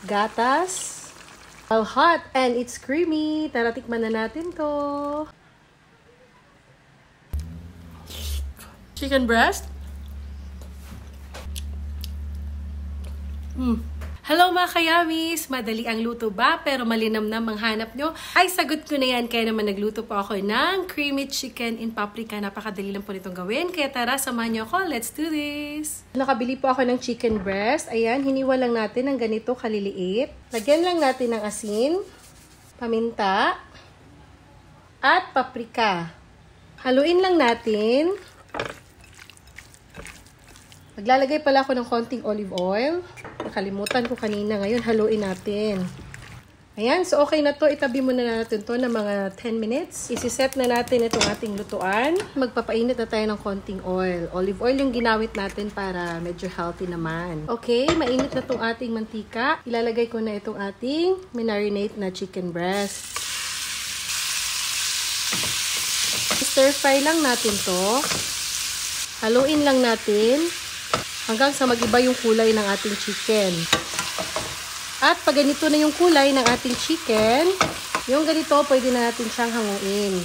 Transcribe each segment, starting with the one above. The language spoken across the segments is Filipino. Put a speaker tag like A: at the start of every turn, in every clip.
A: gatas. Well, hot and it's creamy. Tara, tikman na natin to. Chicken breast. Hello mga kayamis! Madali ang luto ba? Pero malinamnam ang hanap nyo? Ay, sagot ko na yan. Kaya naman nagluto po ako ng creamy chicken in paprika. Napakadali lang po nitong gawin. Kaya tara, samahan nyo ako. Let's do this! Nakabili po ako ng chicken breast. Ayan, hiniwa lang natin ng ganito kaliliit. Lagyan lang natin ng asin, paminta, at paprika. Haluin lang natin. Maglalagay pala ako ng konting olive oil. Nakalimutan ko kanina. Ngayon, haluin natin. Ayan. So, okay na to. Itabi muna natin to ng mga 10 minutes. Isiset na natin itong ating lutuan. Magpapainit na tayo ng konting oil. Olive oil yung ginawit natin para medyo healthy naman. Okay. Mainit na itong ating mantika. Ilalagay ko na itong ating marinate na chicken breast. Stir fry lang natin to. Haluin lang natin hanggang sa mag-iba yung kulay ng ating chicken. At pag ganito na yung kulay ng ating chicken, yung ganito, pwede na natin siyang hanguin.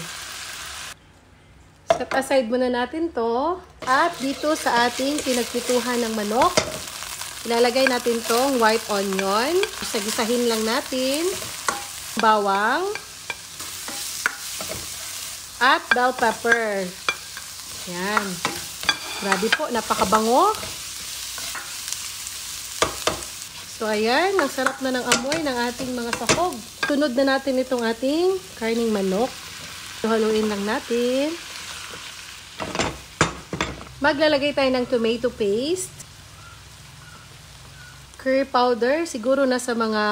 A: Set aside muna natin to. At dito sa ating pinagpituhan ng manok, ilalagay natin tong white onion. Isa-gisahin lang natin. Bawang. At bell pepper. Yan. Grabe po, napakabango. So, ayan, ang sarap na ng amoy ng ating mga sahog. Tunod na natin itong ating karning manok. So, haluin lang natin. Maglalagay tayo ng tomato paste. Curry powder, siguro nasa mga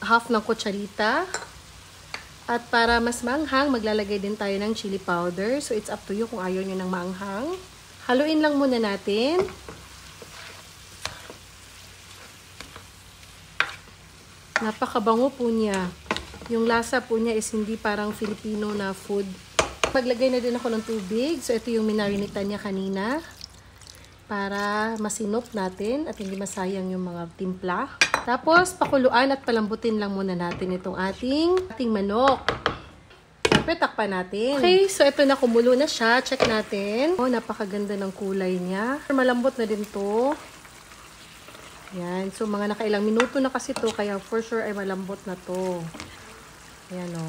A: half ng kutsarita. At para mas maanghang, maglalagay din tayo ng chili powder. So, it's up to you kung ayaw nyo ng maanghang. Haluin lang muna natin. Napakabango po niya. Yung lasa po niya is hindi parang Filipino na food. Maglagay na din ako ng tubig. So, ito yung minarinita niya kanina. Para masinop natin at hindi masayang yung mga timpla. Tapos, pakuluan at palambutin lang muna natin itong ating manok. Siyempre, takpan natin. Okay, so ito na, kumulo na siya. Check natin. Oh, napakaganda ng kulay niya. Malambot na din to. Yan. So, mga nakailang minuto na kasi to. Kaya for sure ay malambot na to. Yan o.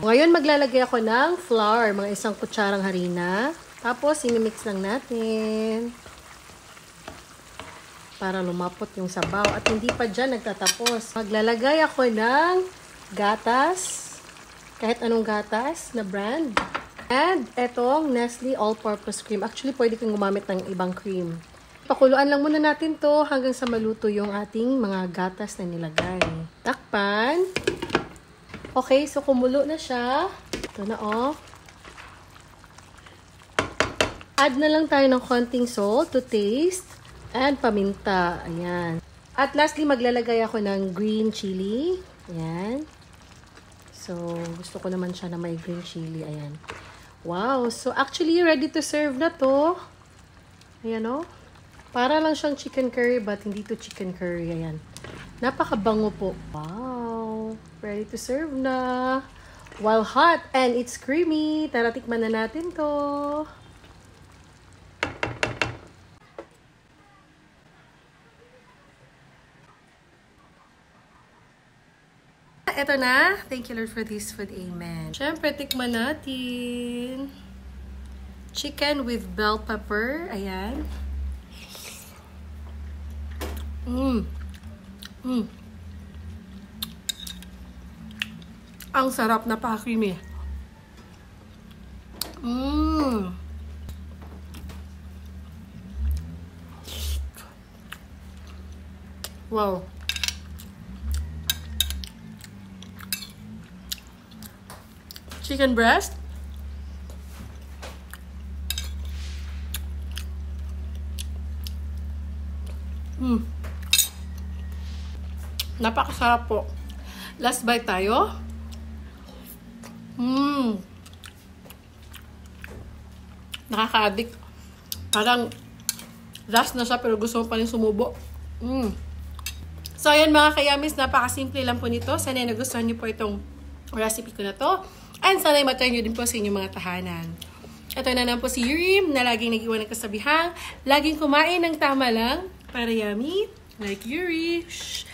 A: Ngayon, maglalagay ako ng flour. Mga 1 kutsarang harina. Tapos, imimix lang natin. Para lumapot yung sabaw. At hindi pa dyan nagtatapos. Maglalagay ako ng gatas. Kahit anong gatas na brand. And etong Nestle All-Purpose Cream. Actually, pwede kang gumamit ng ibang cream. Pakuluan lang muna natin to hanggang sa maluto yung ating mga gatas na nilagay. Takpan. Okay, so kumulo na siya. Ito na oh. Add na lang tayo ng konting salt to taste. And paminta. Ayan. At lastly, maglalagay ako ng green chili. Ayan. So, gusto ko naman siya na may green chili. Ayan. Wow. So, actually, ready to serve na to. Ayan o. Para lang siyang chicken curry, but hindi to chicken curry. Ayan. Napakabango po. Wow. Ready to serve na. While hot and it's creamy. Tara, tikman na natin to. Ito na. Thank you, Lord, for this food. Amen. Siyempre, tikman natin. Chicken with bell pepper. Ayan. Ang sarap, napaka-creamy. Wow. Chicken breast. Napakasarap po. Last bite tayo. Nakaka-addict. Parang last na siya pero gusto mo pa rin sumubo. So, ayan mga kayamis, napakasimple lang po nito. Sana nagustuhan niyo po itong recipe ko na to. And sana matry niyo din po sa inyong mga tahanan. Ito na naman po si Yuri na laging nag-iwan ng kasabihang, laging kumain ng tama lang para yummy like Yuri. Shh.